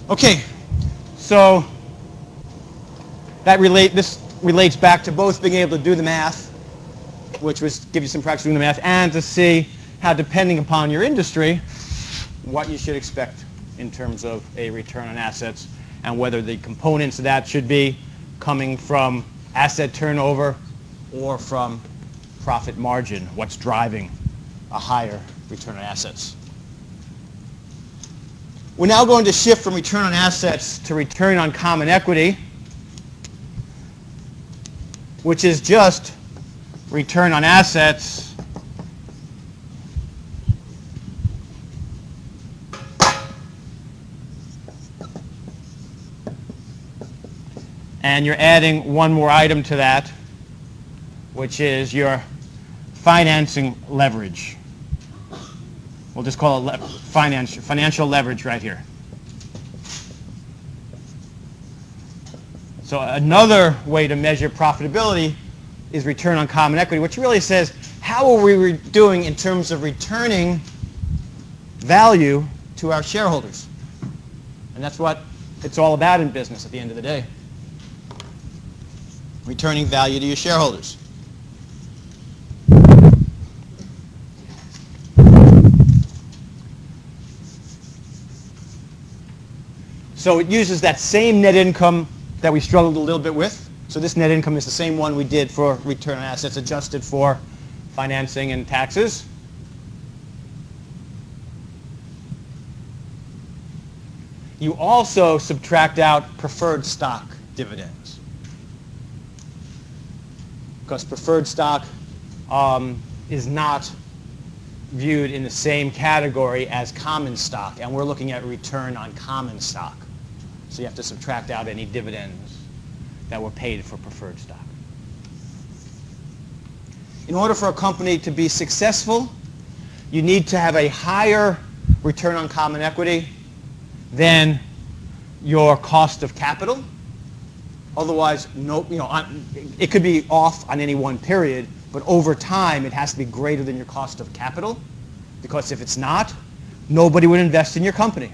Okay, so this relates back to both being able to do the math, which was give you some practice doing the math, and to see how, depending upon your industry, what you should expect in terms of a return on assets, and whether the components of that should be coming from asset turnover or from profit margin, what's driving a higher return on assets. We're now going to shift from return on assets to return on common equity, which is just return on assets and you're adding one more item to that, which is your financing leverage. We'll just call it financial leverage right here. So another way to measure profitability is return on common equity, which really says how are we doing in terms of returning value to our shareholders. And that's what it's all about in business at the end of the day. Returning value to your shareholders. So it uses that same net income that we struggled a little bit with. So this net income is the same one we did for return on assets adjusted for financing and taxes. You also subtract out preferred stock dividends, because preferred stock is not viewed in the same category as common stock, and we're looking at return on common stock. So you have to subtract out any dividends that were paid for preferred stock. In order for a company to be successful, you need to have a higher return on common equity than your cost of capital. Otherwise, it could be off on any one period, but over time it has to be greater than your cost of capital, because if it's not, nobody would invest in your company.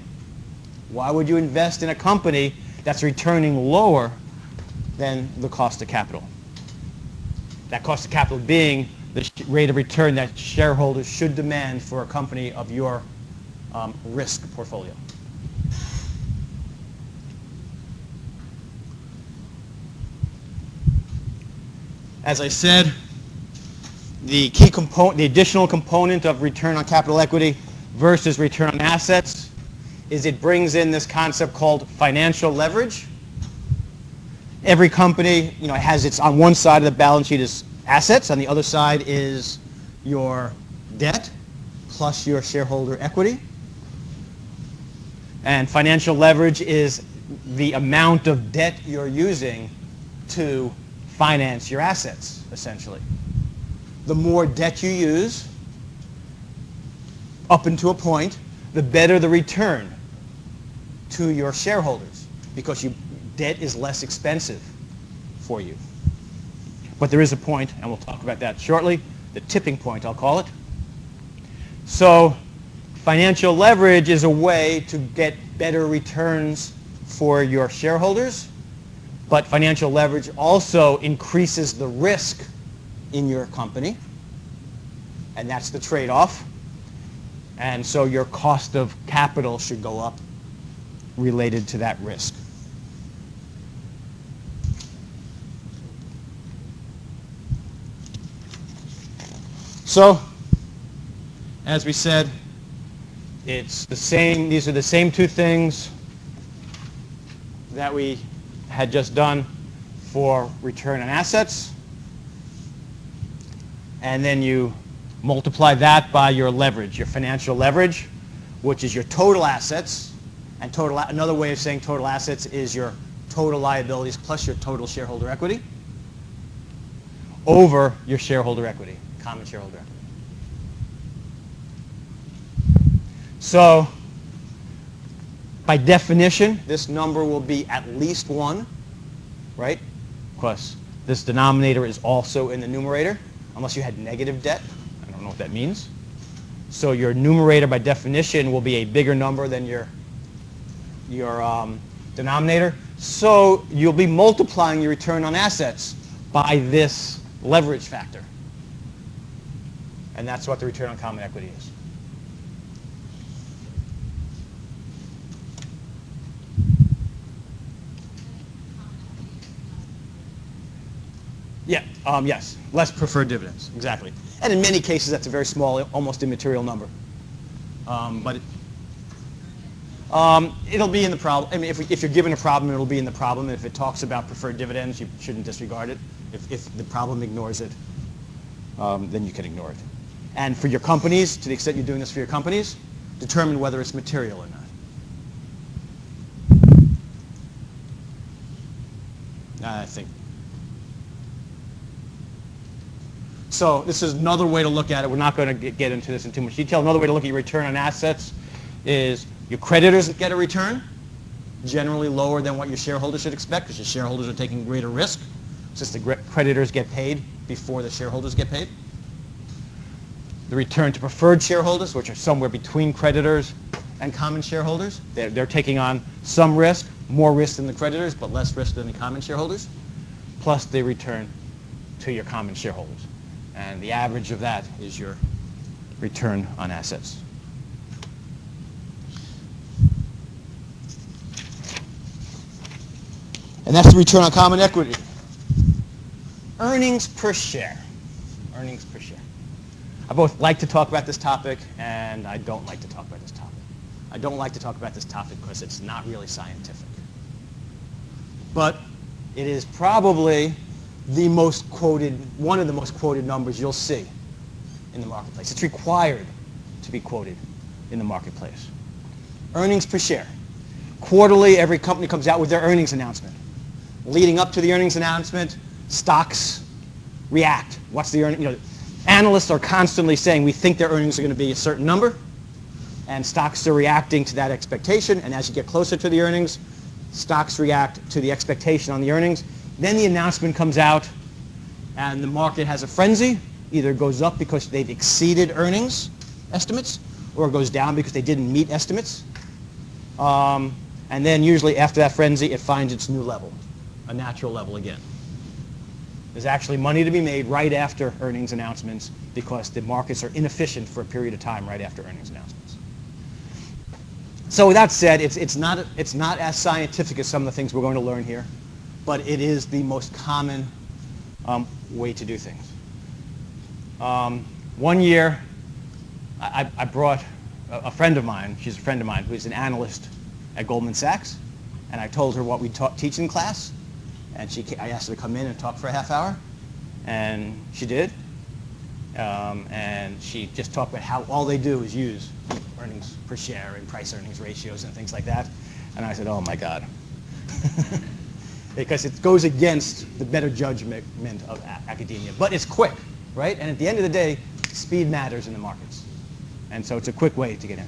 Why would you invest in a company that's returning lower than the cost of capital? That cost of capital being the rate of return that shareholders should demand for a company of your risk portfolio. As I said, the key component, the additional component of return on capital equity versus return on assets is it brings in this concept called financial leverage. Every company, has its, on one side of the balance sheet is assets, on the other side is your debt plus your shareholder equity. And financial leverage is the amount of debt you're using to finance your assets, essentially. The more debt you use, up until a point, the better the return to your shareholders, because debt is less expensive for you. But there is a point, and we'll talk about that shortly, the tipping point, I'll call it. So financial leverage is a way to get better returns for your shareholders, but financial leverage also increases the risk in your company, and that's the trade-off. And so your cost of capital should go up related to that risk. So, as we said, it's the same, these are the same two things that we had just done for return on assets. And then you multiply that by your leverage, your financial leverage, which is your total assets. And another way of saying total assets is your total liabilities plus your total shareholder equity over your shareholder equity, common shareholder equity. So, by definition, this number will be at least 1, right? Because this denominator is also in the numerator, unless you had negative debt. I don't know what that means. So your numerator, by definition, will be a bigger number than your denominator. So you'll be multiplying your return on assets by this leverage factor. And that's what the return on common equity is. Yeah, yes, less preferred dividends, exactly. And in many cases, that's a very small, almost immaterial number. But it'll be in the problem. I mean, if you're given a problem, it'll be in the problem. If it talks about preferred dividends, you shouldn't disregard it. If the problem ignores it, then you can ignore it. And for your companies, to the extent you're doing this for your companies, determine whether it's material or not. I think. So this is another way to look at it. We're not going to get into this in too much detail. Another way to look at your return on assets is your creditors get a return, generally lower than what your shareholders should expect because your shareholders are taking greater risk since the creditors get paid before the shareholders get paid. The return to preferred shareholders, which are somewhere between creditors and common shareholders. They're taking on some risk, more risk than the creditors, but less risk than the common shareholders, plus the return to your common shareholders. And the average of that is your return on assets. And that's the return on common equity. Earnings per share. Earnings per share. I both like to talk about this topic and I don't like to talk about this topic. I don't like to talk about this topic because it's not really scientific. But it is probably the most quoted, one of the most quoted numbers you'll see in the marketplace. It's required to be quoted in the marketplace. Earnings per share. Quarterly, every company comes out with their earnings announcement. Leading up to the earnings announcement, stocks react. What's the earning? Analysts are constantly saying we think their earnings are going to be a certain number, and stocks are reacting to that expectation. And as you get closer to the earnings, stocks react to the expectation on the earnings. Then the announcement comes out, and the market has a frenzy. Either it goes up because they've exceeded earnings estimates, or it goes down because they didn't meet estimates. And then usually after that frenzy, it finds its new level, a natural level again. There's actually money to be made right after earnings announcements because the markets are inefficient for a period of time right after earnings announcements. So with that said, it's not as scientific as some of the things we're going to learn here, but it is the most common way to do things. One year, I brought a friend of mine, she's a friend of mine, who's an analyst at Goldman Sachs, and I told her what we teach in class, and I asked her to come in and talk for a half hour, and she did. And she just talked about how all they do is use earnings per share and price earnings ratios and things like that. And I said, oh my God. Because it goes against the better judgment of academia. But it's quick, right? And at the end of the day, speed matters in the markets. And so it's a quick way to get in.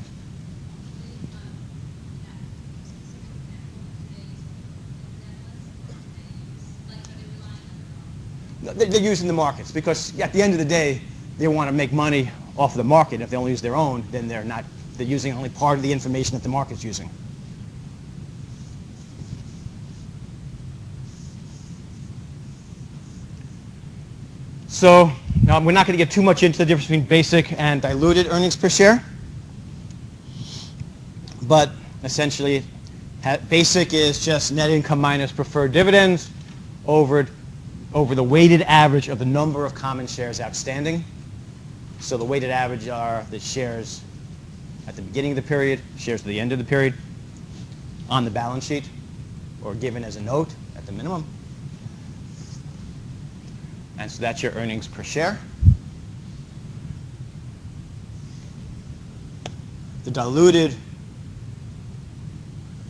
They're using the markets because at the end of the day, they want to make money off the market. If they only use their own, then they're using only part of the information that the market's using. So we're not going to get too much into the difference between basic and diluted earnings per share. But essentially, basic is just net income minus preferred dividends over the weighted average of the number of common shares outstanding. So the weighted average are the shares at the beginning of the period, shares at the end of the period, on the balance sheet, or given as a note at the minimum. And so that's your earnings per share. The diluted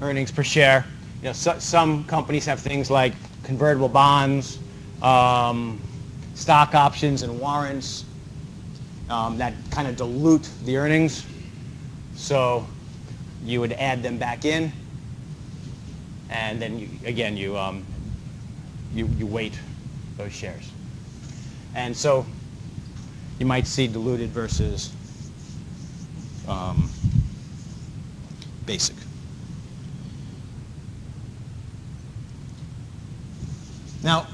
earnings per share, some companies have things like convertible bonds, stock options and warrants that kind of dilute the earnings. So you would add them back in, and then you weight those shares. And so you might see diluted versus basic. Now,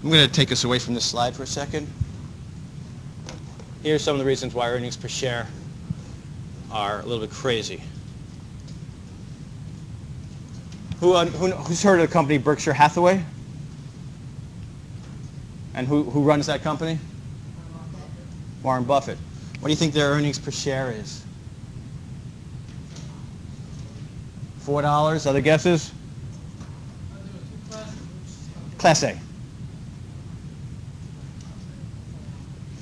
I'm going to take us away from this slide for a second. Here's some of the reasons why earnings per share are a little bit crazy. Who's heard of the company Berkshire Hathaway? And who runs that company? Warren Buffett. What do you think their earnings per share is? $4? Other guesses? Class A.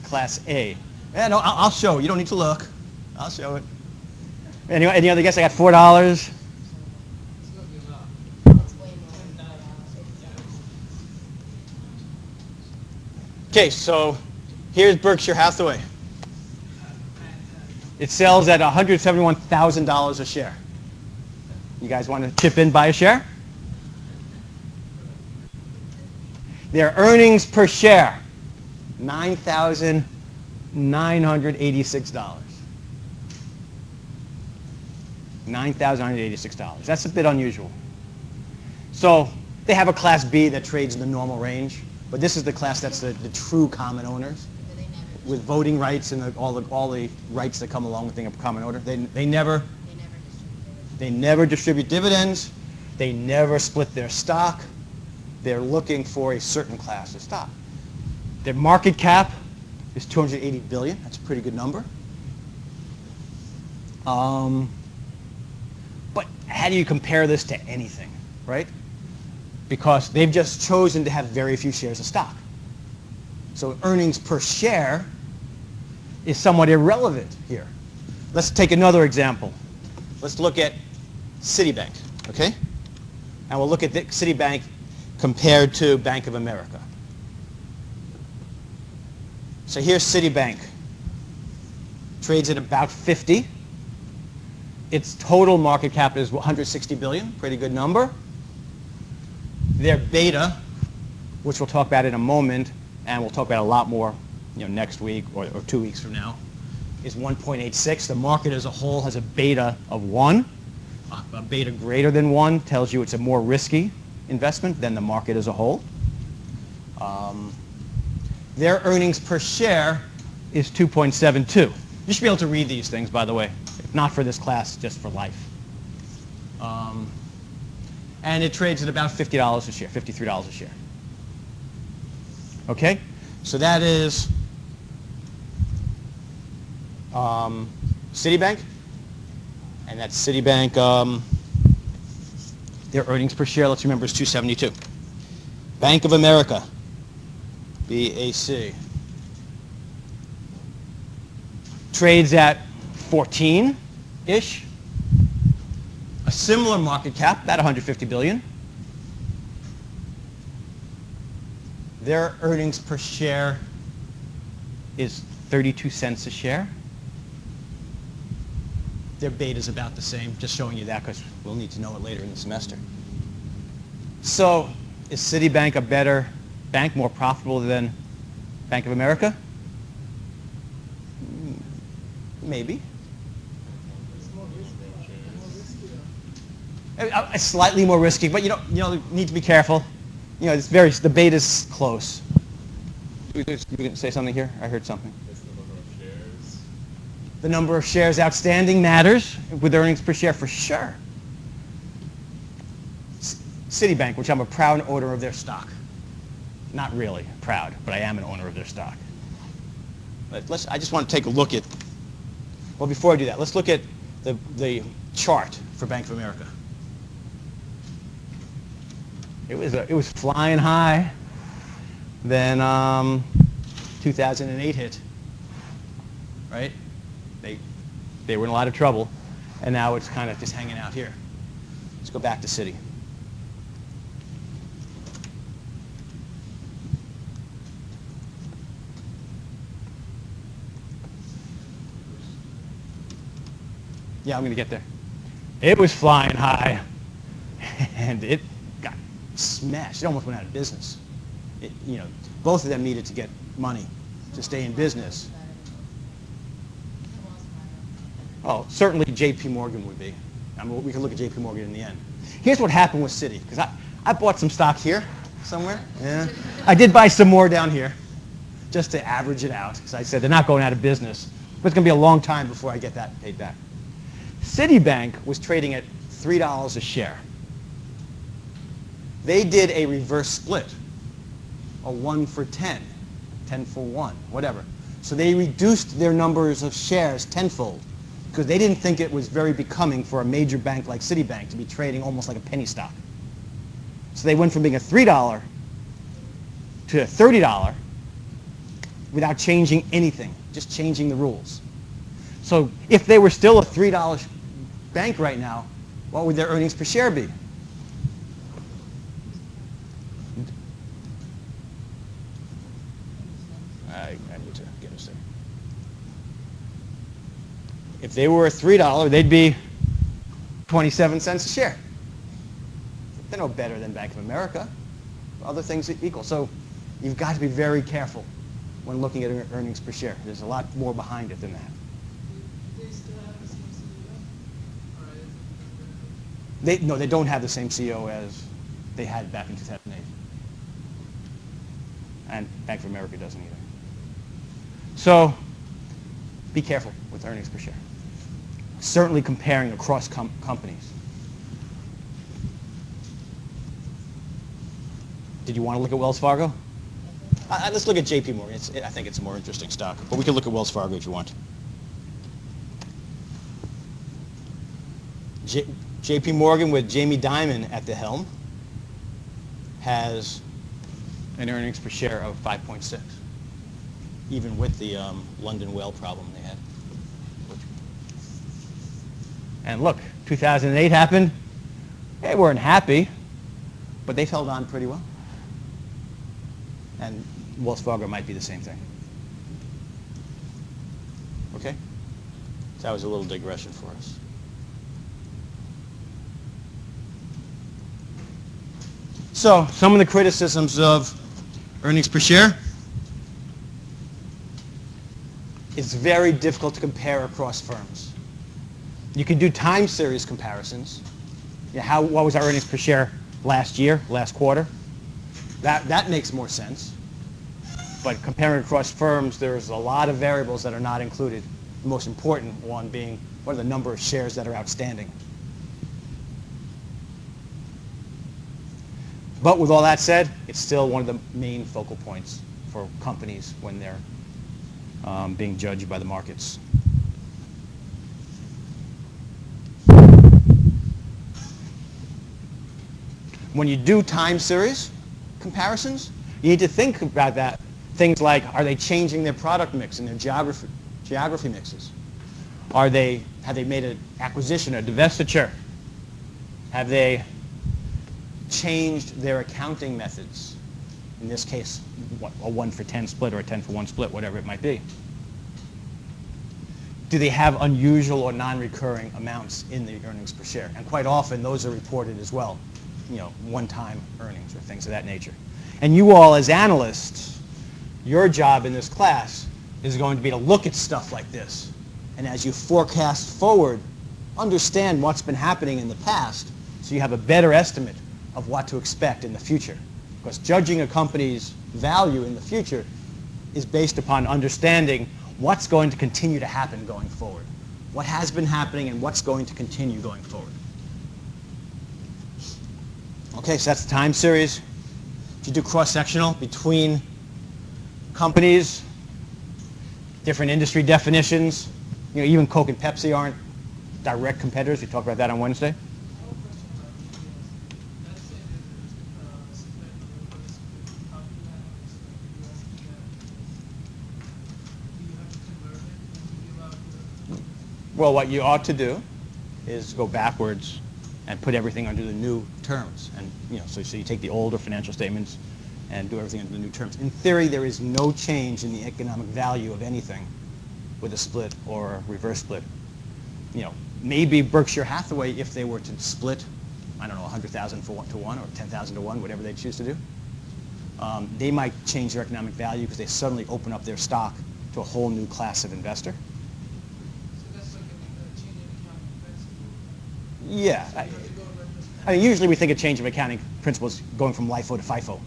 Class A. Yeah, no, I'll show. You don't need to look. I'll show it. Any other guess? I got $4. Okay, so here's Berkshire Hathaway. It sells at $171,000 a share. You guys want to chip in, buy a share? Their earnings per share, $9,986. $9,986. That's a bit unusual. So they have a Class B that trades in the normal range, but this is the class that's the true common owners with voting rights and all the rights that come along with being a common owner. They never distribute dividends. They never split their stock. They're looking for a certain class of stock. Their market cap is $280 billion. That's a pretty good number. But how do you compare this to anything, right? Because they've just chosen to have very few shares of stock. So earnings per share is somewhat irrelevant here. Let's take another example. Let's look at Citibank, okay? And we'll look at Citibank compared to Bank of America. So here's Citibank. Trades at about 50. Its total market cap is 160 billion, pretty good number. Their beta, which we'll talk about in a moment, and we'll talk about a lot more next week or 2 weeks from now, is 1.86. The market as a whole has a beta of 1. A beta greater than 1 tells you it's a more risky investment than the market as a whole. Their earnings per share is 2.72. You should be able to read these things, by the way. If not for this class, just for life. And it trades at about $50 a share, $53 a share. Okay? So that is Citibank. And that's Citibank, their earnings per share, let's remember, is 272. Bank of America, BAC, trades at 14-ish. A similar market cap, about 150 billion. Their earnings per share is 32 cents a share. Their beta is about the same, just showing you that because we'll need to know it later in the semester. So is Citibank a better bank, more profitable than Bank of America? Maybe. Slightly more risky, but you need to be careful. The beta's close. You can say something here? I heard something. The number of shares outstanding matters with earnings per share for sure. Citibank, which I'm a proud owner of their stock. Not really proud, but I am an owner of their stock. I just want to take a look at, well, before I do that, let's look at the chart for Bank of America. It was flying high. Then 2008 hit, right? They were in a lot of trouble, and now it's kind of just hanging out here. Let's go back to Citi. Yeah, I'm going to get there. It was flying high, and it got smashed. It almost went out of business. Both of them needed to get money to stay in business. Oh, certainly J.P. Morgan would be. I mean, we can look at J.P. Morgan in the end. Here's what happened with Citi, because I bought some stock here somewhere. Yeah. I did buy some more down here just to average it out because I said they're not going out of business. But it's going to be a long time before I get that paid back. Citibank was trading at $3 a share. They did a reverse split, a 1 for 10, 10 for 1, whatever. So they reduced their numbers of shares tenfold because they didn't think it was very becoming for a major bank like Citibank to be trading almost like a penny stock. So they went from being a $3 to a $30 without changing anything, just changing the rules. So if they were still a $3 bank right now, what would their earnings per share be? I need to get us there. If they were a $3, they'd be 27 cents a share. They're no better than Bank of America. Other things are equal. So you've got to be very careful when looking at earnings per share. There's a lot more behind it than that. Do they still have the same CEO? No, they don't have the same CEO as they had back in 2008. And Bank of America doesn't either. So be careful with earnings per share. Certainly comparing across companies. Did you want to look at Wells Fargo? Let's look at JP Morgan. I think it's a more interesting stock. But we can look at Wells Fargo if you want. JP Morgan with Jamie Dimon at the helm has an earnings per share of 5.6, even with the London whale problem they had. And look, 2008 happened. They weren't happy, but they've held on pretty well. And Wells Fargo might be the same thing. Okay? So that was a little digression for us. So some of the criticisms of earnings per share. It's very difficult to compare across firms. You can do time series comparisons. What was our earnings per share last year, last quarter? That makes more sense. But comparing across firms, there's a lot of variables that are not included. The most important one being, what are the number of shares that are outstanding? But with all that said, it's still one of the main focal points for companies when they're being judged by the markets. When you do time series comparisons, you need to think about that. Things like, are they changing their product mix and their geography mixes? Have they made an acquisition, a divestiture? Have they changed their accounting methods? In this case, a 1 for 10 split or a 10 for 1 split, whatever it might be. Do they have unusual or non-recurring amounts in the earnings per share? And quite often, those are reported as well. One-time earnings or things of that nature. And you all as analysts, your job in this class is going to be to look at stuff like this. And as you forecast forward, understand what's been happening in the past so you have a better estimate of what to expect in the future. Because judging a company's value in the future is based upon understanding what's going to continue to happen going forward. What has been happening and what's going to continue going forward. Okay, so that's the time series. If you do cross-sectional between companies, different industry definitions, even Coke and Pepsi aren't direct competitors. We talked about that on Wednesday. Well, what you ought to do is go backwards and put everything under the new terms. And so you take the older financial statements and do everything under the new terms. In theory, there is no change in the economic value of anything with a split or a reverse split. Maybe Berkshire Hathaway, if they were to split, I don't know, 100,000 to 1 or 10,000 to 1, whatever they choose to do, they might change their economic value because they suddenly open up their stock to a whole new class of investor. So that's like a change in accounting. Yeah. I mean, usually we think a change of accounting principles going from LIFO to FIFO,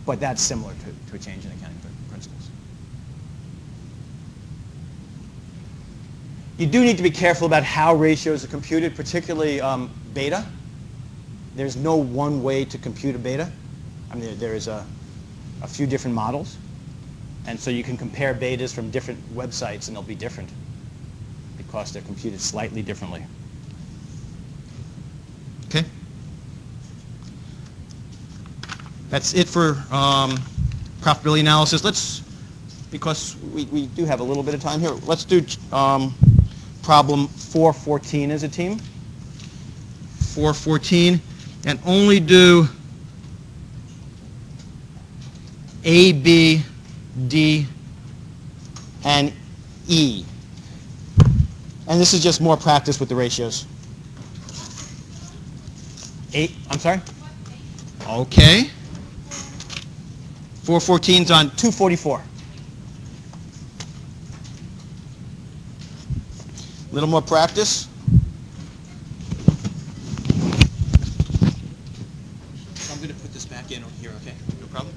but that's similar to a change in accounting principles. You do need to be careful about how ratios are computed, particularly beta. There's no one way to compute a beta. I mean, there is a few different models. And so you can compare betas from different websites and they'll be different because they're computed slightly differently. Okay. That's it for profitability analysis. Because we do have a little bit of time here, let's do problem 414 as a team. 414, and only do A, B, D, and E. And this is just more practice with the ratios. 8, I'm sorry? Okay. 414's on 244. A little more practice. I'm going to put this back in here, okay? No problem.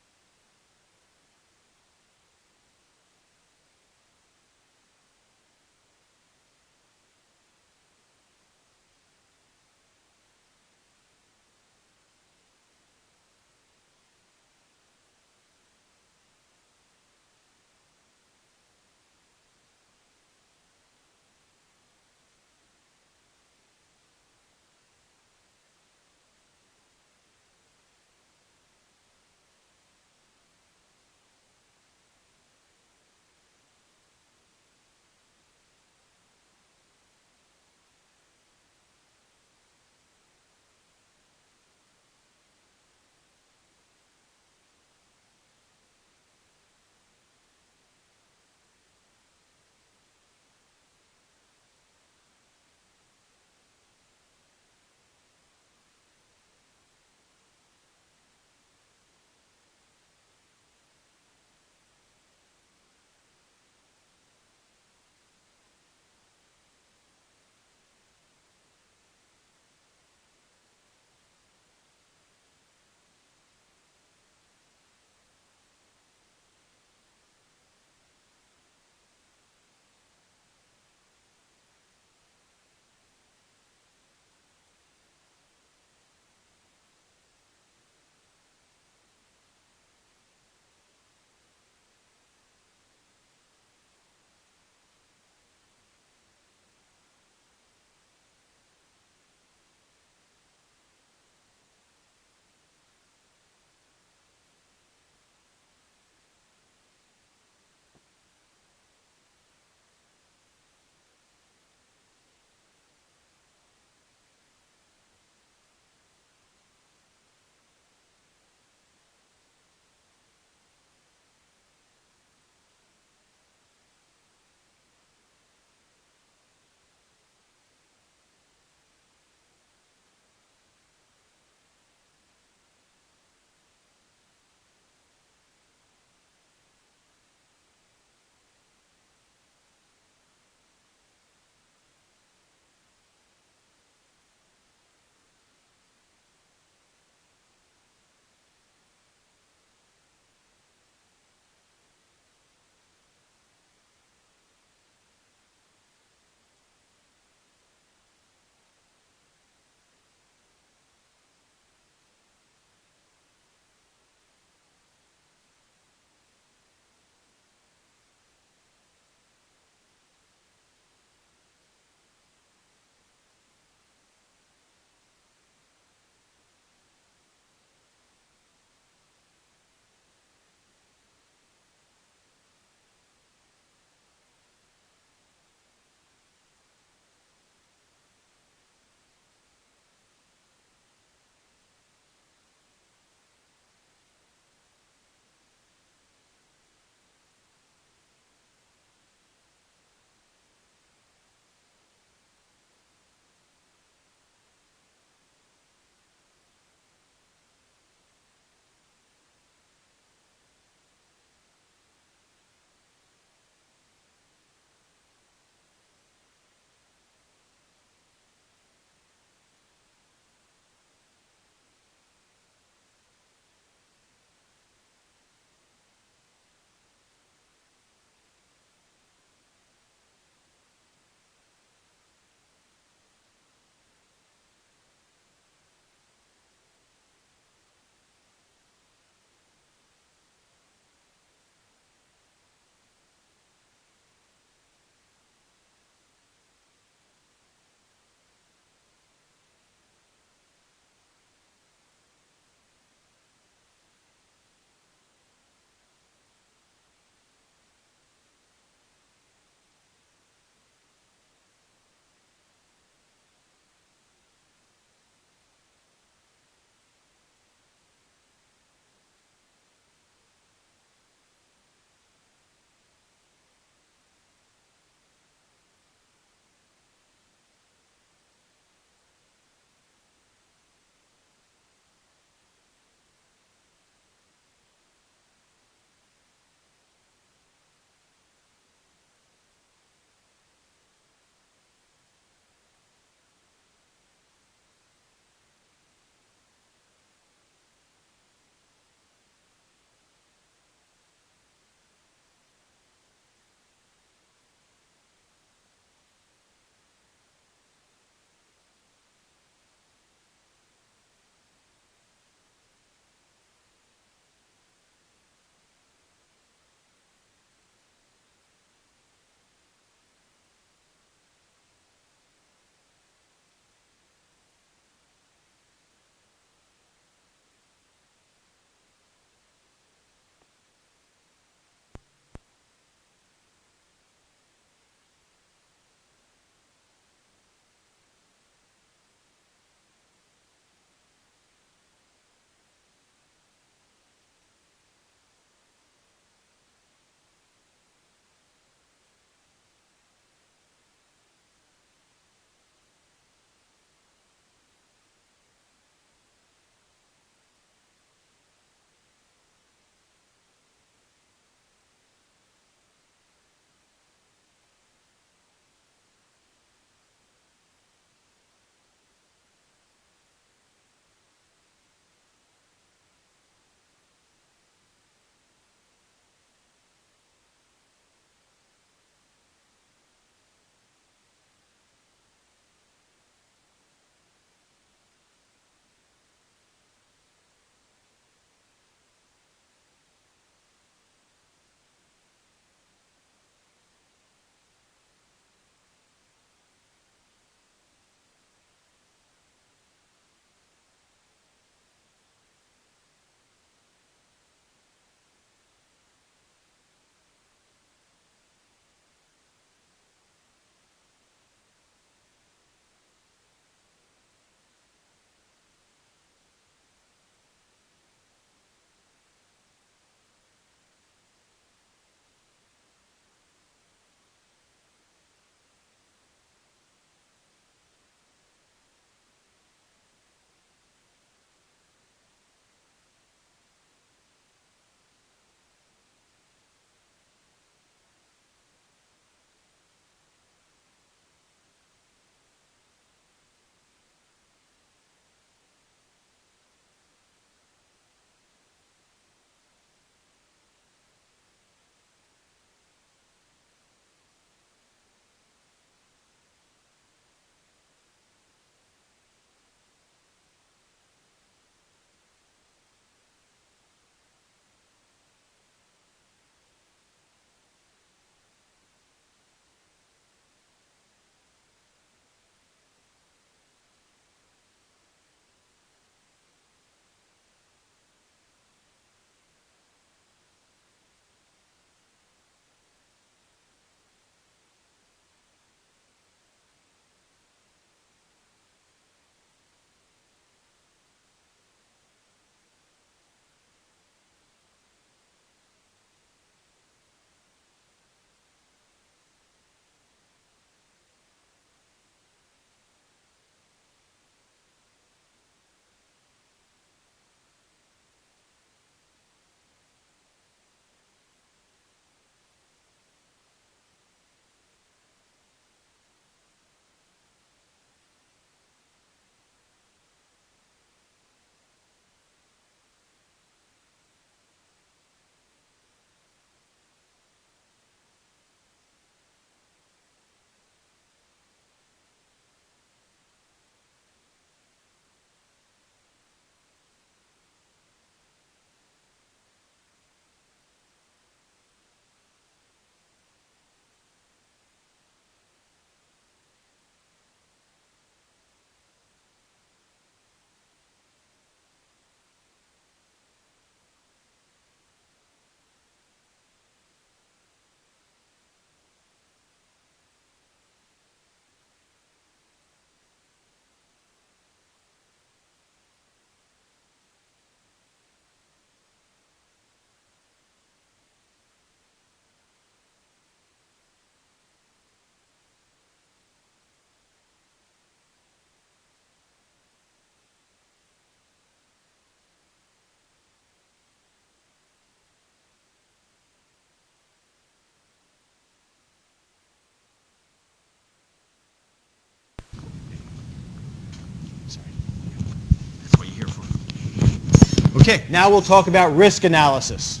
Okay, now we'll talk about risk analysis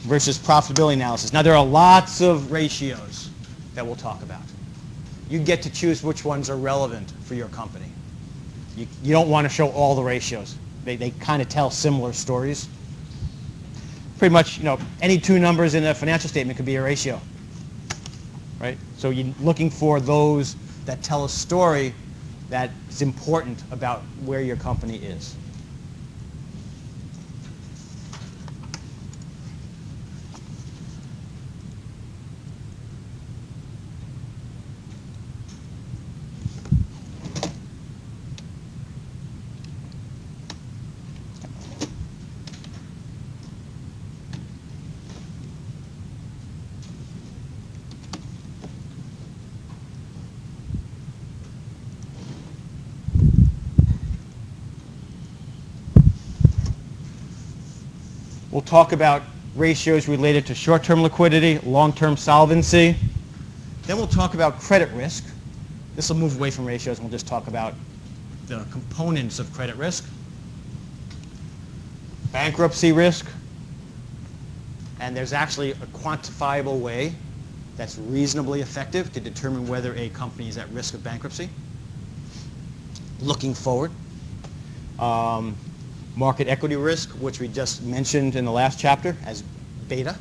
versus profitability analysis. Now there are lots of ratios that we'll talk about. You get to choose which ones are relevant for your company. You don't want to show all the ratios. They kind of tell similar stories. Pretty much, any two numbers in a financial statement could be a ratio, right? So you're looking for those that tell a story that's important about where your company is. We'll talk about ratios related to short-term liquidity, long-term solvency. Then we'll talk about credit risk. This will move away from ratios, and we'll just talk about the components of credit risk. Bankruptcy risk. And there's actually a quantifiable way that's reasonably effective to determine whether a company is at risk of bankruptcy. Looking forward. Market equity risk, which we just mentioned in the last chapter as beta.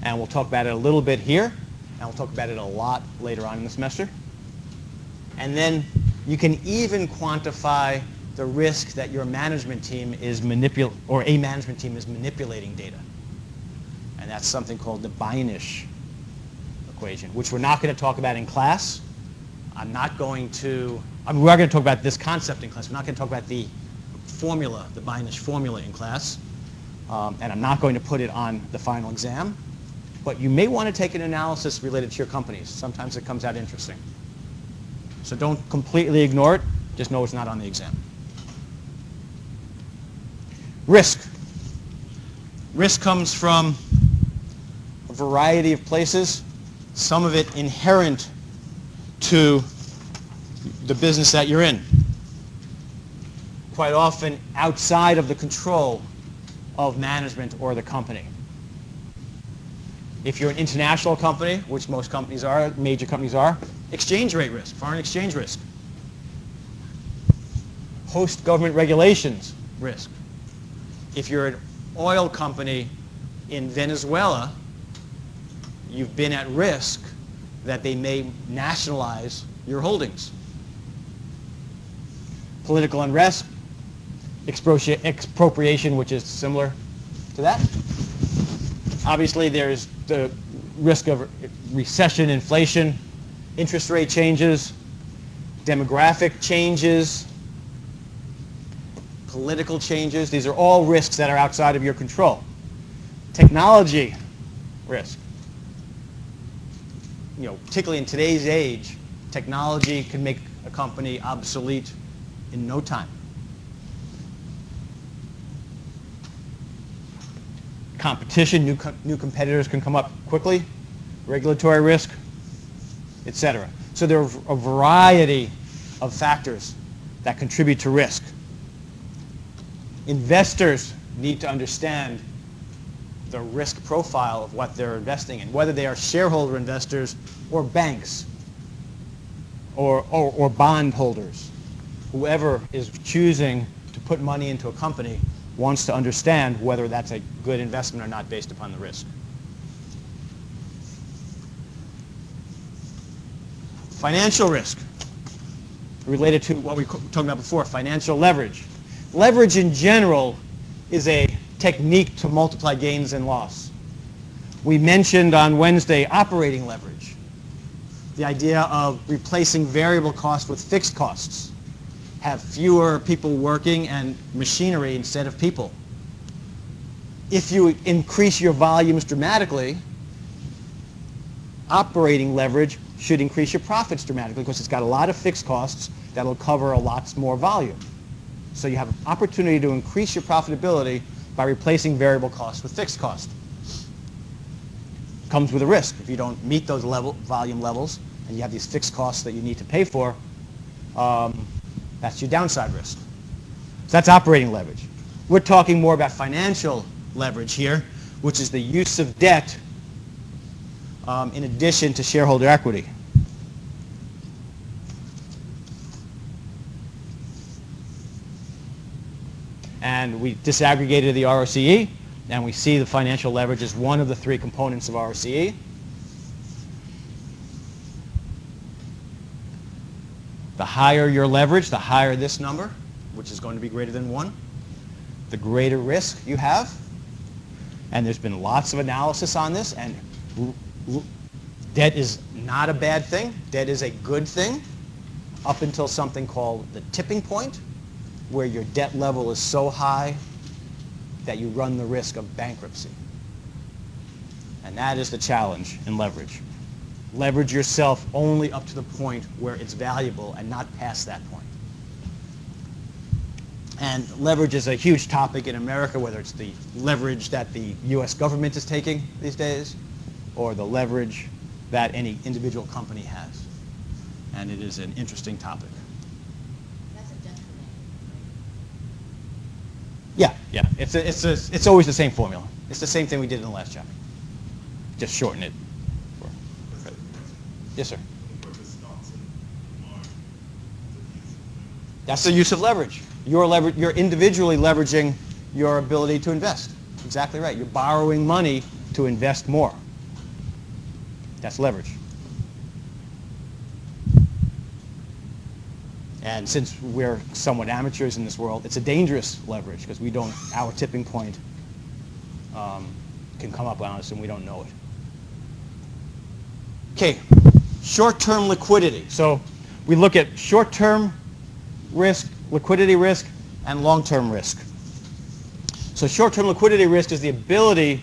And we'll talk about it a little bit here, and we'll talk about it a lot later on in the semester. And then you can even quantify the risk that your management team is a management team is manipulating data. And that's something called the Baynish equation, which we're not going to talk about in class. We are going to talk about this concept in class. We're not going to talk about the formula, the Baynish formula in class, and I'm not going to put it on the final exam, but you may want to take an analysis related to your companies. Sometimes it comes out interesting. So don't completely ignore it, just know it's not on the exam. Risk. Risk comes from a variety of places, some of it inherent to the business that you're in. Quite often outside of the control of management or the company. If you're an international company, which most companies are, major companies are, exchange rate risk, foreign exchange risk. Host government regulations risk. If you're an oil company in Venezuela, you've been at risk that they may nationalize your holdings. Political unrest, expropriation, which is similar to that. Obviously, there's the risk of recession, inflation, interest rate changes, demographic changes, political changes. These are all risks that are outside of your control. Technology risk. Particularly in today's age, technology can make a company obsolete in no time. Competition, new competitors can come up quickly, regulatory risk, etc. So there are a variety of factors that contribute to risk. Investors need to understand the risk profile of what they're investing in, whether they are shareholder investors or banks or bond holders. Whoever is choosing to put money into a company wants to understand whether that's a good investment or not based upon the risk. Financial risk, related to what we were talking about before, financial leverage. Leverage in general is a technique to multiply gains and loss. We mentioned on Wednesday operating leverage, the idea of replacing variable costs with fixed costs. Have fewer people working and machinery instead of people. If you increase your volumes dramatically, operating leverage should increase your profits dramatically because it's got a lot of fixed costs that will cover a lot more volume. So you have an opportunity to increase your profitability by replacing variable costs with fixed costs. Comes with a risk. If you don't meet those volume levels and you have these fixed costs that you need to pay for, that's your downside risk. So that's operating leverage. We're talking more about financial leverage here, which is the use of debt in addition to shareholder equity. And we disaggregated the ROCE, and we see the financial leverage as one of the three components of ROCE. The higher your leverage, the higher this number, which is going to be greater than 1, the greater risk you have. And there's been lots of analysis on this, and debt is not a bad thing. Debt is a good thing up until something called the tipping point, where your debt level is so high that you run the risk of bankruptcy. And that is the challenge in leverage. Leverage yourself only up to the point where it's valuable and not past that point. And leverage is a huge topic in America, whether it's the leverage that the US government is taking these days or the leverage that any individual company has. And it is an interesting topic. That's a detriment, Yeah. It's always the same formula. It's the same thing we did in the last chapter. Just shorten it. Yes, sir. That's the use of leverage. You're individually leveraging your ability to invest. Exactly right. You're borrowing money to invest more. That's leverage. And since we're somewhat amateurs in this world, it's a dangerous leverage because our tipping point can come up on us and we don't know it. Okay, short-term liquidity. So we look at short-term risk, liquidity risk, and long-term risk. So short-term liquidity risk is the ability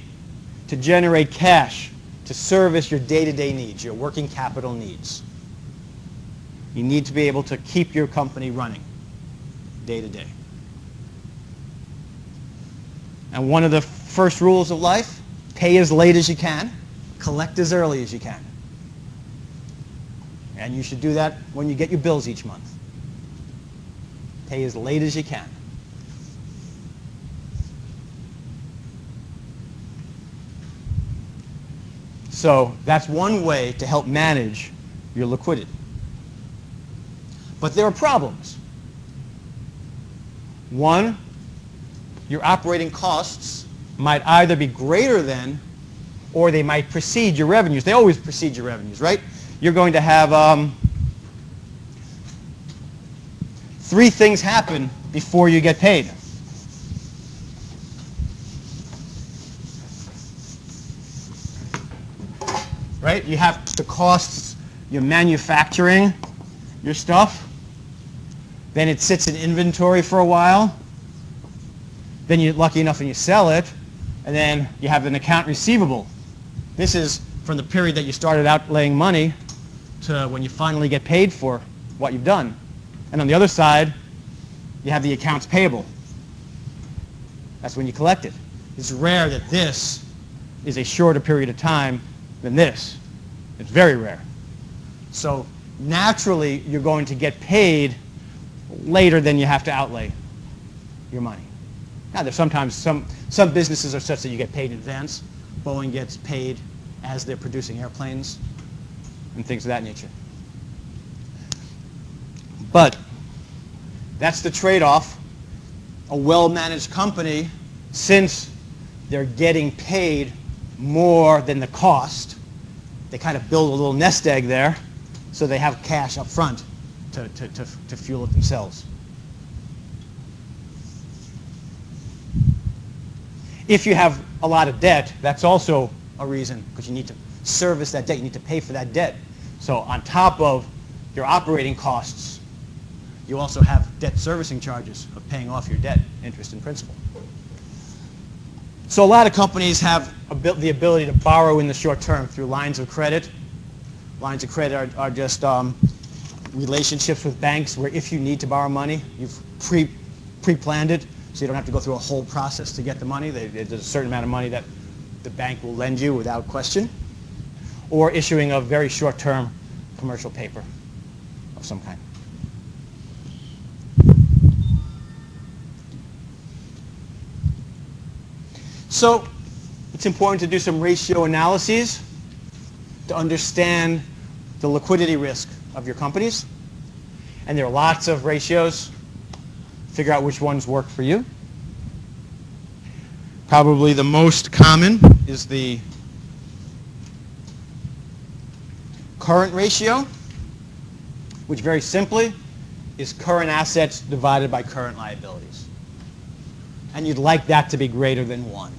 to generate cash to service your day-to-day needs, your working capital needs. You need to be able to keep your company running day to day. And one of the first rules of life, pay as late as you can, collect as early as you can. And you should do that when you get your bills each month. Pay as late as you can. So that's one way to help manage your liquidity. But there are problems. One, your operating costs might either be greater than or they might precede your revenues. They always precede your revenues, right? You're going to have three things happen before you get paid. Right? You have the costs, you're manufacturing your stuff. Then it sits in inventory for a while. Then you're lucky enough and you sell it. And then you have an account receivable. This is from the period that you started out laying money to when you finally get paid for what you've done. And on the other side, you have the accounts payable. That's when you collect it. It's rare that this is a shorter period of time than this. It's very rare. So naturally, you're going to get paid later than you have to outlay your money. Now, there's sometimes some businesses are such that you get paid in advance. Boeing gets paid as they're producing airplanes and things of that nature. But that's the trade-off. A well-managed company, since they're getting paid more than the cost, they kind of build a little nest egg there, so they have cash up front to fuel it themselves. If you have a lot of debt, that's also a reason, because you need to service that debt. You need to pay for that debt. So on top of your operating costs, you also have debt servicing charges of paying off your debt, interest and principal. So a lot of companies have the ability to borrow in the short term through lines of credit. Lines of credit are just relationships with banks where if you need to borrow money, you've pre-planned it, so you don't have to go through a whole process to get the money. There's a certain amount of money that the bank will lend you without question. Or issuing a very short-term commercial paper of some kind. So it's important to do some ratio analyses to understand the liquidity risk of your companies. And there are lots of ratios. Figure out which ones work for you. Probably the most common is the current ratio, which very simply is current assets divided by current liabilities. And you'd like that to be greater than 1.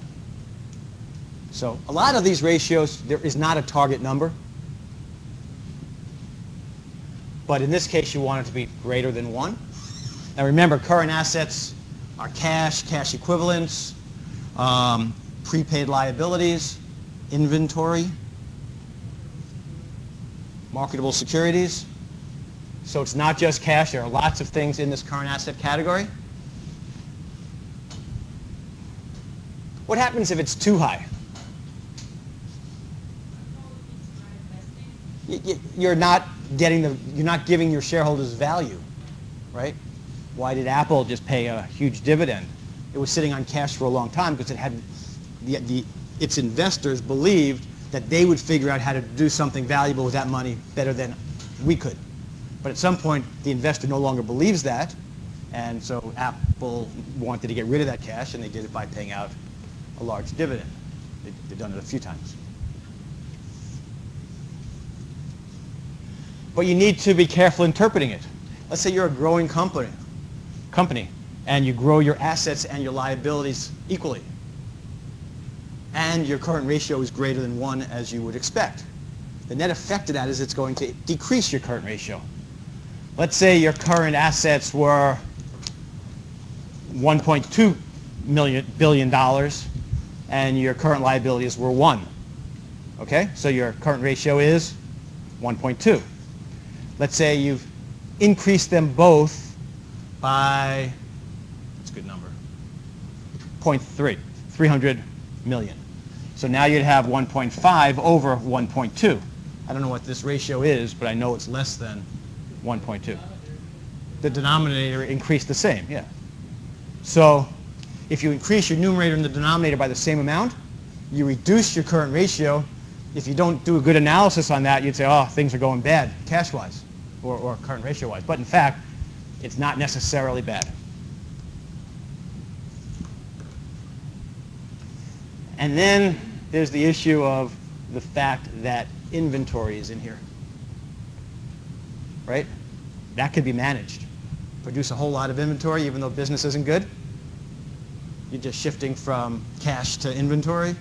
So a lot of these ratios, there is not a target number. But in this case, you want it to be greater than 1. Now remember, current assets are cash, cash equivalents, prepaid liabilities, inventory, marketable securities. So it's not just cash. There are lots of things in this current asset category. What happens if it's too high? You're not giving your shareholders value, right? Why did Apple just pay a huge dividend? It was sitting on cash for a long time because it had its investors believed that they would figure out how to do something valuable with that money better than we could. But at some point, the investor no longer believes that, and so Apple wanted to get rid of that cash, and they did it by paying out a large dividend. They've done it a few times. But you need to be careful interpreting it. Let's say you're a growing company, and you grow your assets and your liabilities equally. And your current ratio is greater than 1 as you would expect. The net effect of that is it's going to decrease your current ratio. Let's say your current assets were $1.2 billion and your current liabilities were 1. Okay? So your current ratio is 1.2. Let's say you've increased them both by, what's a good number? 0.3, 300 million. So now you'd have 1.5 over 1.2. I don't know what this ratio is, but I know it's less than 1.2. The denominator increased the same, yeah. So if you increase your numerator and the denominator by the same amount, you reduce your current ratio. If you don't do a good analysis on that, you'd say, oh, things are going bad cash-wise or current ratio-wise. But in fact, it's not necessarily bad. And then there's the issue of the fact that inventory is in here, right? That could be managed. Produce a whole lot of inventory even though business isn't good. You're just shifting from cash to inventory.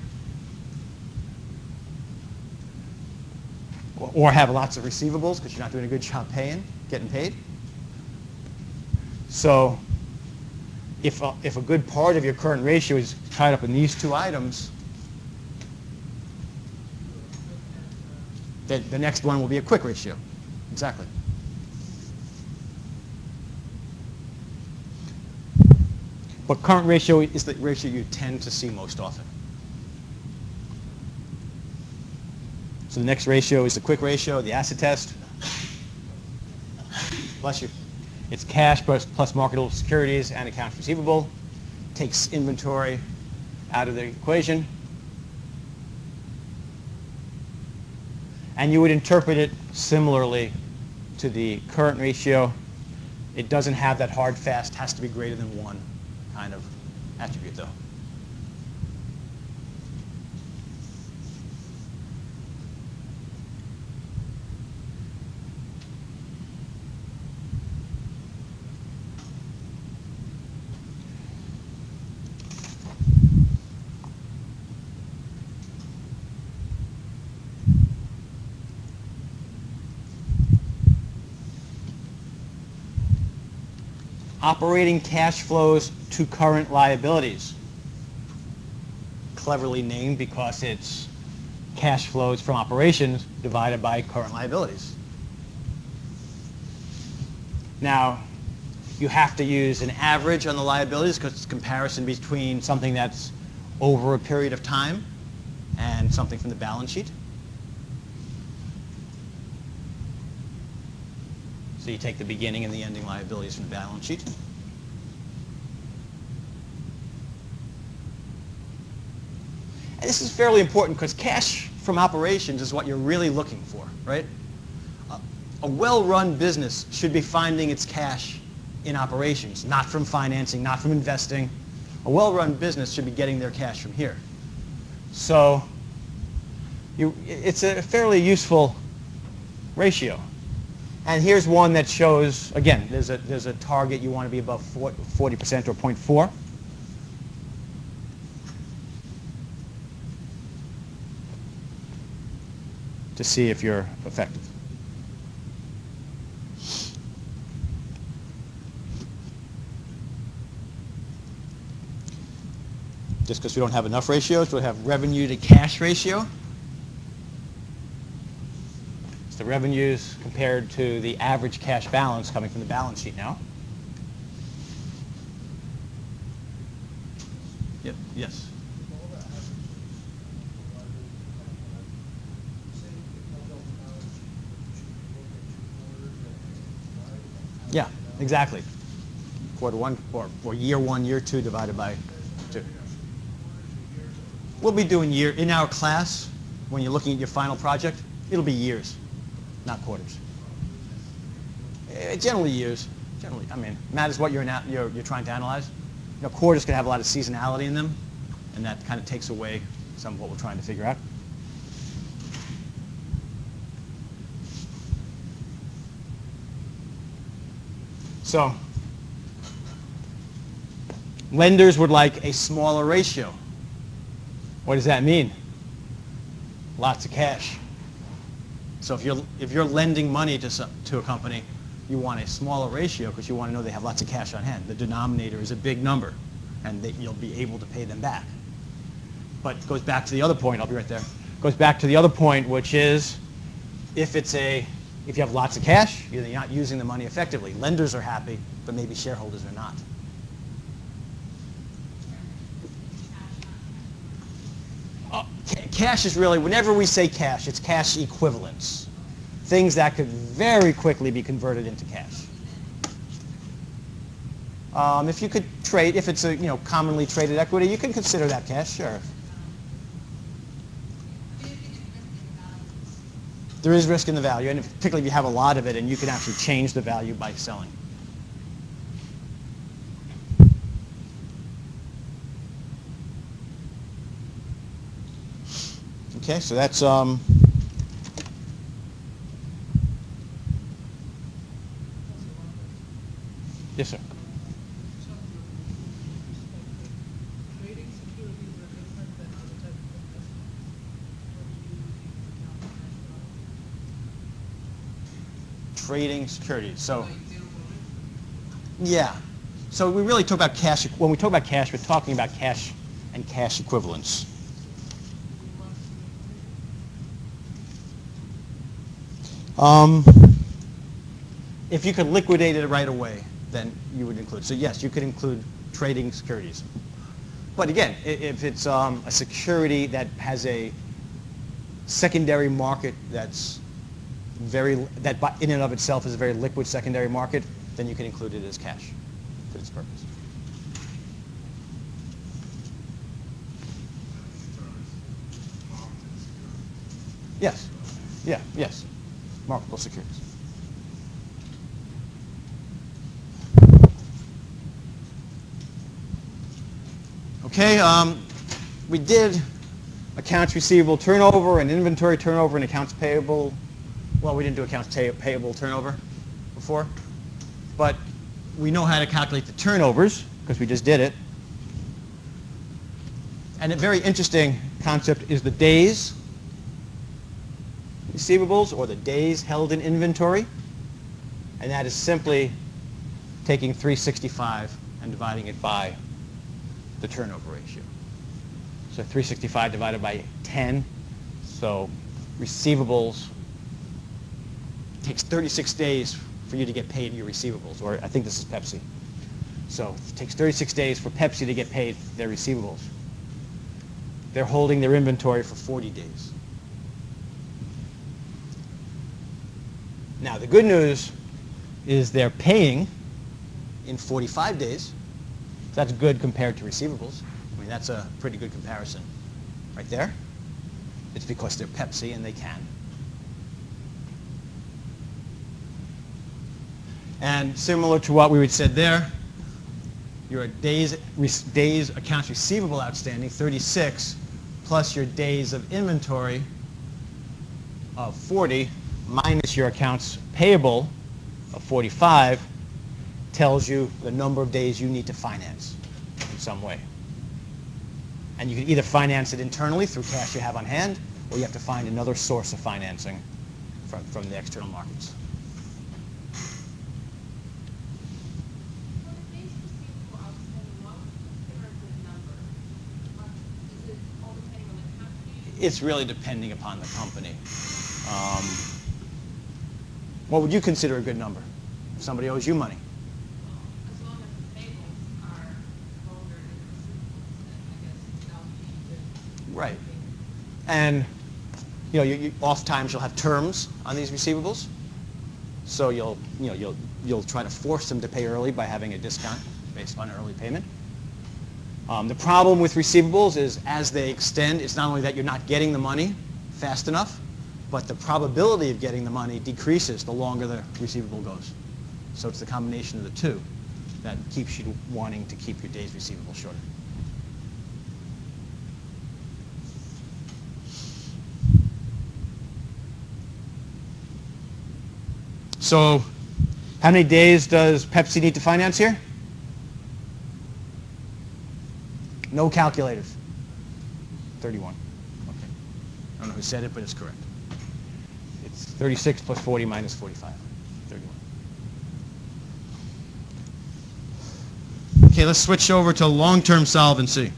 Or have lots of receivables because you're not doing a good job getting paid. So if a good part of your current ratio is tied up in these two items, then the next one will be a quick ratio. Exactly. But current ratio is the ratio you tend to see most often. So the next ratio is the quick ratio, the acid test. Bless you. It's cash plus marketable securities and accounts receivable. Takes inventory out of the equation. And you would interpret it similarly to the current ratio. It doesn't have that hard, fast, has to be greater than 1 kind of attribute, though. Operating cash flows to current liabilities. Cleverly named because it's cash flows from operations divided by current liabilities. Now, you have to use an average on the liabilities because it's a comparison between something that's over a period of time and something from the balance sheet. So you take the beginning and the ending liabilities from the balance sheet. And this is fairly important because cash from operations is what you're really looking for, right? A well-run business should be finding its cash in operations, not from financing, not from investing. A well-run business should be getting their cash from here. So it's a fairly useful ratio. And here's one that shows, again, there's a target you want to be above 40% or 0.4. To see if you're effective. Just because we don't have enough ratios, we'll have revenue to cash ratio. It's the revenues compared to the average cash balance coming from the balance sheet now. Yep, yes. Yeah, exactly. Quarter one, or year one, year two divided by 2. We'll be doing year, in our class, when you're looking at your final project, it'll be years, not quarters. Generally years. Generally, I mean, matters what you're trying to analyze. You know, quarters can have a lot of seasonality in them, and that kind of takes away some of what we're trying to figure out. So, lenders would like a smaller ratio. What does that mean? Lots of cash. So if you're lending money to a company, you want a smaller ratio because you want to know they have lots of cash on hand. The denominator is a big number, and you'll be able to pay them back. But it goes back to the other point. I'll be right there. Goes back to the other point, which is if you have lots of cash, you're not using the money effectively. Lenders are happy, but maybe shareholders are not. Cash is really, whenever we say cash, it's cash equivalents. Things that could very quickly be converted into cash. If you could trade, if it's a commonly traded equity, you can consider that cash, sure. There is risk in the value, and particularly if you have a lot of it, and you can actually change the value by selling. Okay, so that's yes, sir. Trading securities are different than other types of investment. What do you use to account for that? Trading securities. So yeah. So we really talk about cash. When we talk about cash, we're talking about cash and cash equivalents. If you could liquidate it right away, then you would include. So yes, you could include trading securities. But again, if it's a security that has a secondary market that in and of itself is a very liquid secondary market, then you can include it as cash for its purpose. Yes. Yeah. Yes. Marketable securities. Okay, we did accounts receivable turnover and inventory turnover and accounts payable. Well, we didn't do accounts payable turnover before, but we know how to calculate the turnovers because we just did it. And a very interesting concept is the days receivables or the days held in inventory, and that is simply taking 365 and dividing it by the turnover ratio. So 365 divided by 10, so receivables takes 36 days for you to get paid your receivables, or I think this is Pepsi. So it takes 36 days for Pepsi to get paid their receivables. They're holding their inventory for 40 days. Now, the good news is they're paying in 45 days. That's good compared to receivables. I mean, that's a pretty good comparison. right there. It's because they're Pepsi and they can. And similar to what we had said there, your days accounts receivable outstanding, 36, plus your days of inventory of 40, minus your accounts payable of 45, tells you the number of days you need to finance in some way. And you can either finance it internally through cash you have on hand, or you have to find another source of financing from the external markets. For the days receivable outstanding, what would you consider a good number? Is it all depending on the company? It's really depending upon the company. What would you consider a good number if somebody owes you money? Well, as long as the payables are longer than the receivables, then I guess that would be good. Right. And you oftentimes you'll have terms on these receivables, so you'll try to force them to pay early by having a discount based on early payment. The problem with receivables is as they extend, it's not only that you're not getting the money fast enough, but the probability of getting the money decreases the longer the receivable goes. So it's the combination of the two that keeps you wanting to keep your days receivable shorter. So how many days does Pepsi need to finance here? No calculators. 31. Okay. I don't know who said it, but it's correct. It's 36 plus 40 minus 45. 31. Okay, let's switch over to long-term solvency.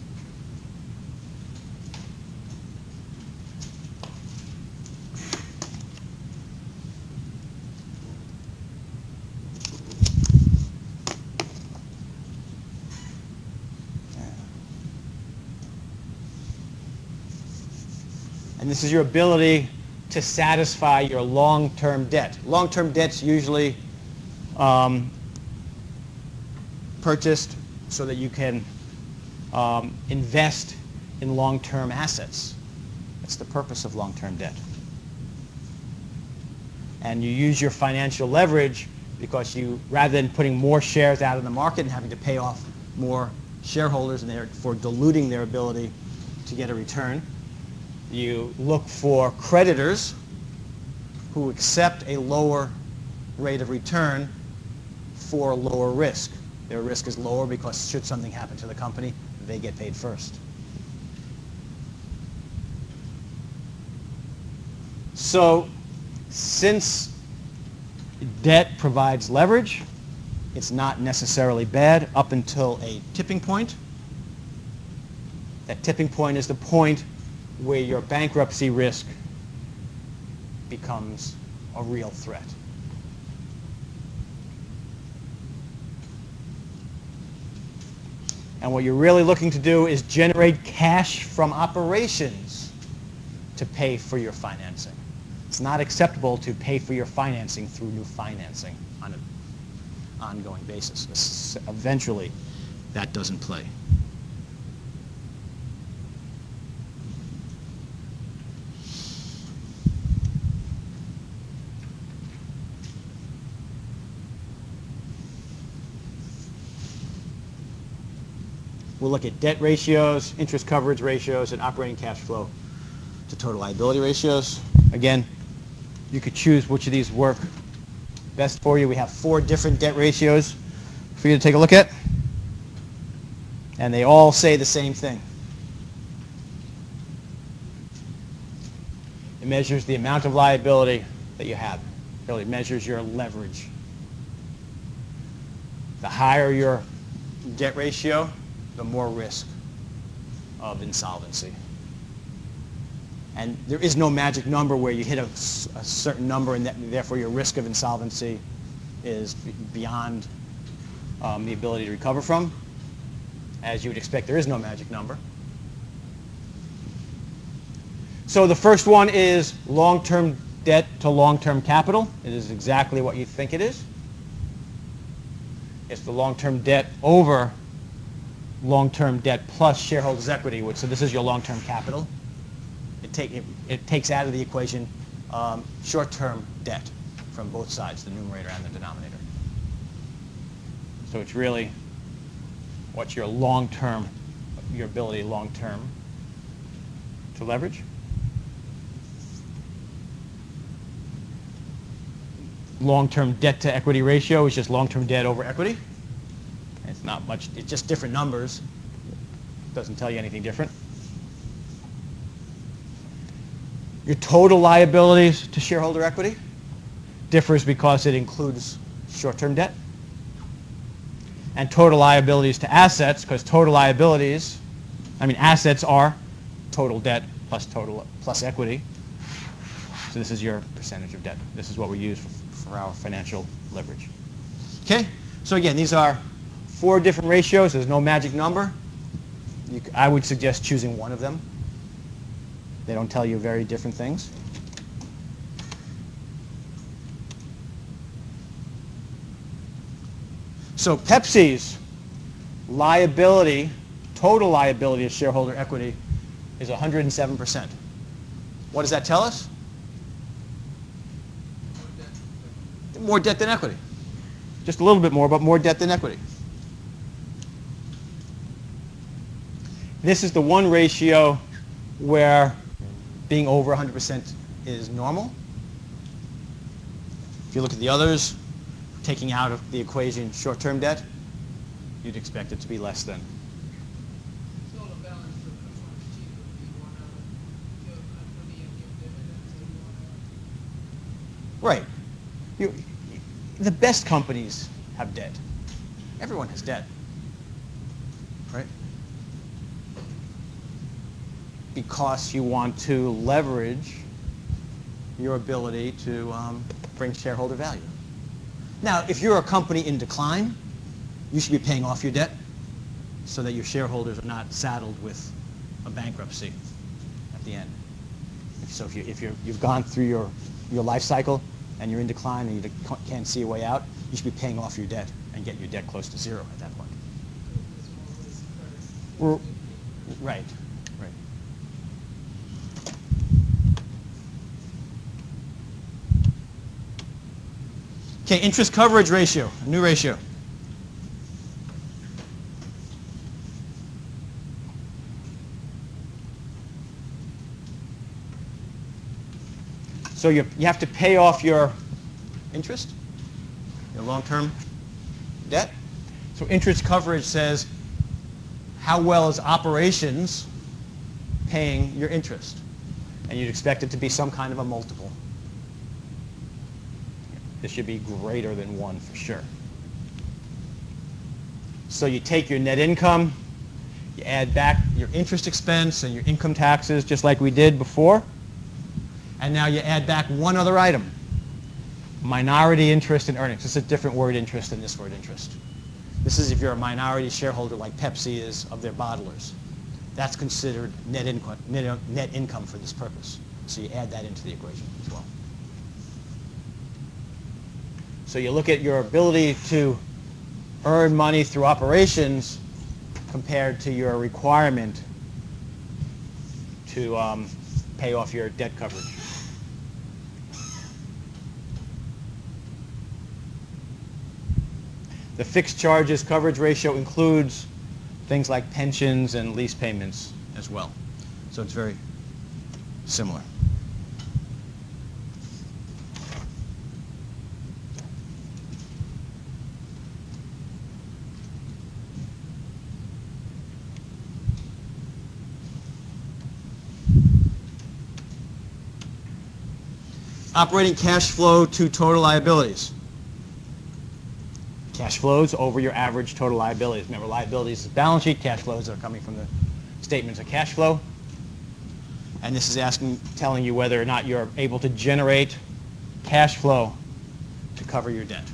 And this is your ability to satisfy your long-term debt. Long-term debt's usually purchased so that you can invest in long-term assets. That's the purpose of long-term debt. And you use your financial leverage because you, rather than putting more shares out in the market and having to pay off more shareholders and therefore diluting their ability to get a return, you look for creditors who accept a lower rate of return for lower risk. Their risk is lower because should something happen to the company, they get paid first. So since debt provides leverage, it's not necessarily bad up until a tipping point. That tipping point is the point where your bankruptcy risk becomes a real threat. And what you're really looking to do is generate cash from operations to pay for your financing. It's not acceptable to pay for your financing through new financing on an ongoing basis. Eventually, that doesn't play. We'll look at debt ratios, interest coverage ratios, and operating cash flow to total liability ratios. Again, you could choose which of these work best for you. We have 4 different debt ratios for you to take a look at. And they all say the same thing. It measures the amount of liability that you have. It really measures your leverage. The higher your debt ratio, the more risk of insolvency. And there is no magic number where you hit a certain number and therefore your risk of insolvency is beyond the ability to recover from. As you would expect, there is no magic number. So the first one is long-term debt to long-term capital. It is exactly what you think it is. It's the long-term debt over long-term debt plus shareholders' equity, so this is your long-term capital. it takes out of the equation short-term debt from both sides, the numerator and the denominator. So it's really what's your long-term, your ability long-term to leverage. Long-term debt to equity ratio is just long-term debt over equity. It's not much, it's just different numbers. Doesn't tell you anything different. Your total liabilities to shareholder equity differs because it includes short-term debt. And total liabilities to assets, because total liabilities, assets are total debt plus equity. So this is your percentage of debt. This is what we use for our financial leverage. Okay, so again, these are 4 different ratios. There's no magic number. I would suggest choosing one of them. They don't tell you very different things. So Pepsi's liability, total liability to shareholder equity is 107%. What does that tell us? More debt than equity. Just a little bit more, but more debt than equity. This is the one ratio where being over 100% is normal. If you look at the others, taking out of the equation short-term debt, you'd expect it to be less than. It's all a balance of which one's cheaper. Do you want to give equity and give dividends, or do you want to? Right. The best companies have debt. Everyone has debt. Right? Because you want to leverage your ability to bring shareholder value. Now, if you're a company in decline, you should be paying off your debt so that your shareholders are not saddled with a bankruptcy at the end. So if you've gone through your life cycle and you're in decline and you can't see a way out, you should be paying off your debt and get your debt close to zero at that point. Right. Okay, interest coverage ratio, a new ratio. So you have to pay off your interest, your long-term debt. So interest coverage says how well is operations paying your interest? And you'd expect it to be some kind of a multiple. This should be greater than 1 for sure. So you take your net income, you add back your interest expense and your income taxes just like we did before. And now you add back one other item, minority interest and earnings. This is a different word interest than this word interest. This is if you're a minority shareholder like Pepsi is of their bottlers. That's considered net income for this purpose. So you add that into the equation as well. So you look at your ability to earn money through operations compared to your requirement to pay off your debt coverage. The fixed charges coverage ratio includes things like pensions and lease payments as well. So it's very similar. Operating cash flow to total liabilities. Cash flows over your average total liabilities. Remember, liabilities is balance sheet. Cash flows are coming from the statements of cash flow. And this is telling you whether or not you're able to generate cash flow to cover your debt.